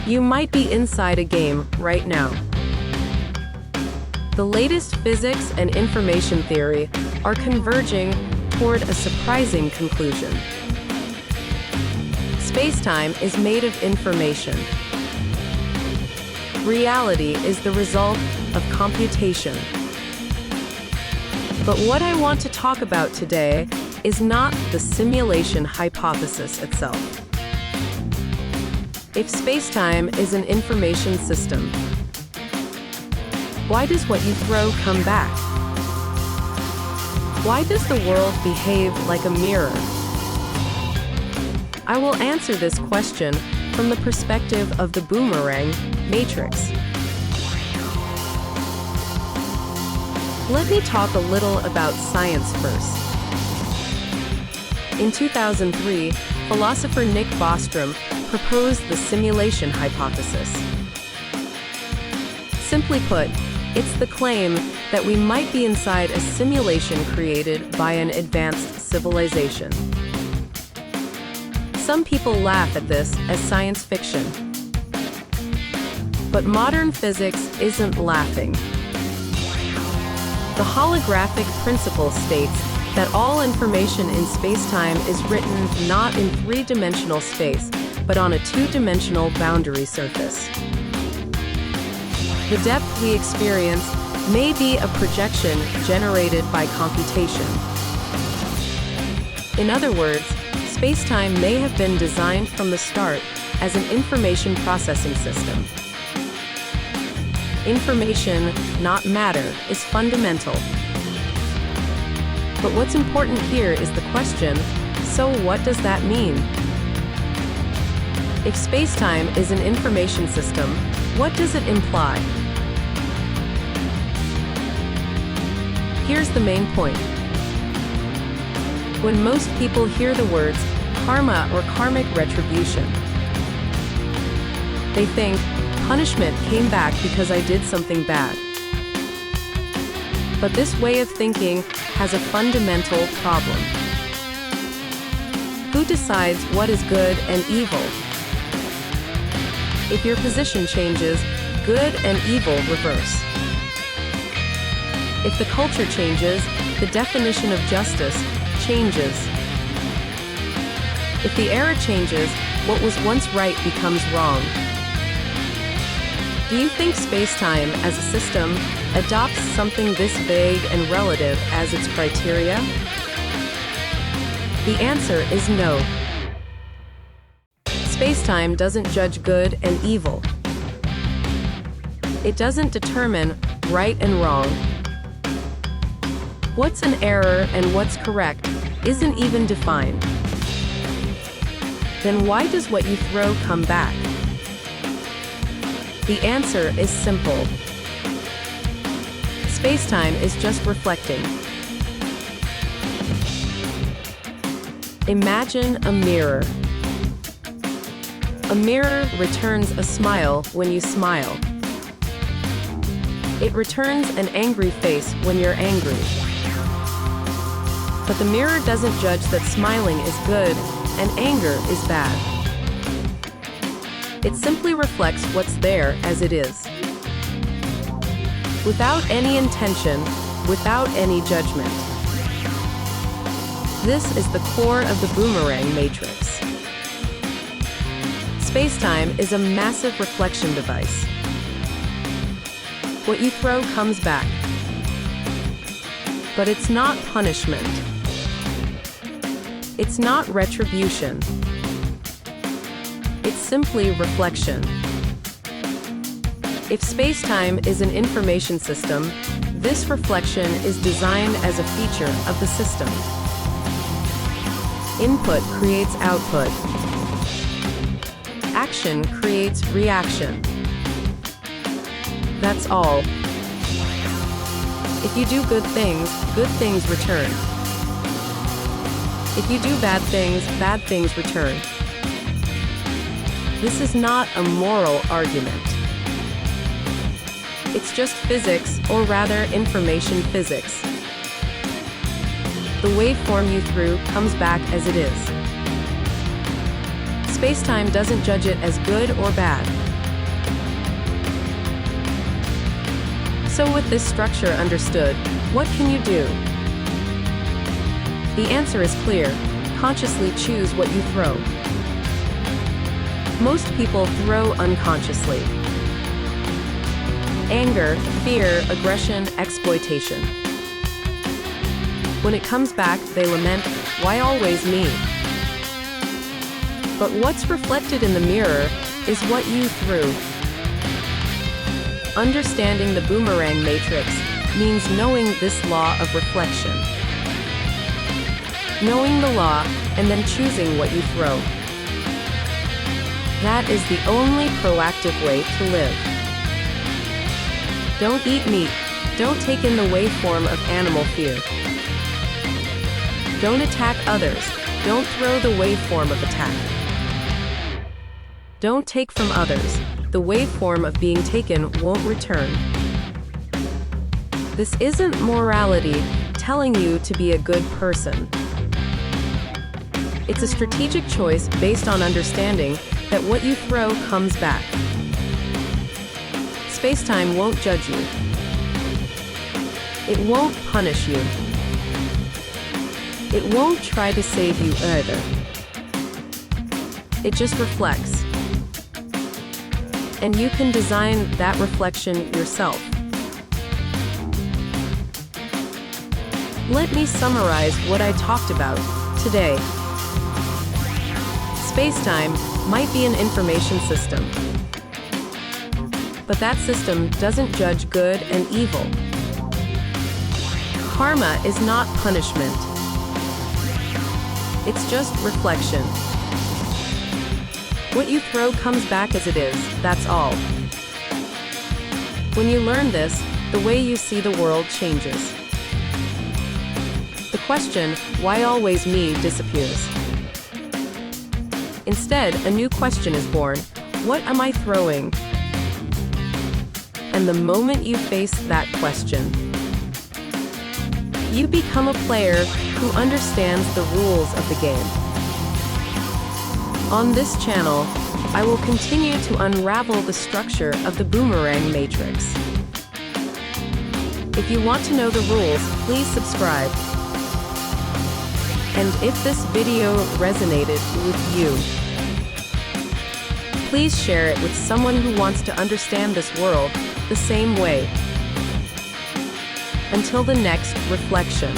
You might be inside a game right now. The latest physics and information theory are converging toward a surprising conclusion. Spacetime is made of information. Reality is the result of computation. But what I want to talk about today is not the simulation hypothesis itself. If spacetime is an information system, why does what you throw come back? Why does the world behave like a mirror? I will answer this question from the perspective of the Boomerang Matrix. Let me talk a little about science first. In 2003, philosopher Nick Bostrom proposed the simulation hypothesis. Simply put, it's the claim that we might be inside a simulation created by an advanced civilization. Some people laugh at this as science fiction. But modern physics isn't laughing. The holographic principle states that all information in spacetime is written not in three-dimensional space, but on a two-dimensional boundary surface. The depth we experience may be a projection generated by computation. In other words, spacetime may have been designed from the start as an information processing system. Information, not matter, is fundamental. But what's important here is the question, so what does that mean? If spacetime is an information system, what does it imply? Here's the main point. When most people hear the words karma or karmic retribution, they think, punishment came back because I did something bad. But this way of thinking has a fundamental problem. Who decides what is good and evil? If your position changes, good and evil reverse. If the culture changes, the definition of justice changes. If the era changes, what was once right becomes wrong. Do you think spacetime as a system adopts something this vague and relative as its criteria? The answer is no. Spacetime doesn't judge good and evil. It doesn't determine right and wrong. What's an error and what's correct isn't even defined. Then why does what you throw come back? The answer is simple. Spacetime is just reflecting. Imagine a mirror. A mirror returns a smile when you smile. It returns an angry face when you're angry. But the mirror doesn't judge that smiling is good and anger is bad. It simply reflects what's there as it is. Without any intention, without any judgment. This is the core of the Boomerang Matrix. Spacetime is a massive reflection device. What you throw comes back. But it's not punishment. It's not retribution. It's simply reflection. If spacetime is an information system, this reflection is designed as a feature of the system. Input creates output. Action creates reaction. That's all. If you do good things return. If you do bad things return. This is not a moral argument. It's just physics, or rather information physics. The waveform you threw comes back as it is. Spacetime doesn't judge it as good or bad. So with this structure understood, what can you do? The answer is clear. Consciously choose what you throw. Most people throw unconsciously. Anger, fear, aggression, exploitation. When it comes back, they lament, "Why always me?" But what's reflected in the mirror is what you threw. Understanding the Boomerang Matrix means knowing this law of reflection. Knowing the law and then choosing what you throw. That is the only proactive way to live. Don't eat meat. Don't take in the waveform of animal fear. Don't attack others. Don't throw the waveform of attack. Don't take from others. The waveform of being taken won't return. This isn't morality telling you to be a good person. It's a strategic choice based on understanding that what you throw comes back. Spacetime won't judge you. It won't punish you. It won't try to save you either. It just reflects. And you can design that reflection yourself. Let me summarize what I talked about today. Spacetime might be an information system, but that system doesn't judge good and evil. Karma is not punishment. It's just reflection. What you throw comes back as it is, that's all. When you learn this, the way you see the world changes. The question, "Why always me?" disappears. Instead, a new question is born. What am I throwing? And the moment you face that question, you become a player who understands the rules of the game. On this channel, I will continue to unravel the structure of the Boomerang Matrix. If you want to know the rules, please subscribe. And if this video resonated with you, please share it with someone who wants to understand this world the same way. Until the next reflection.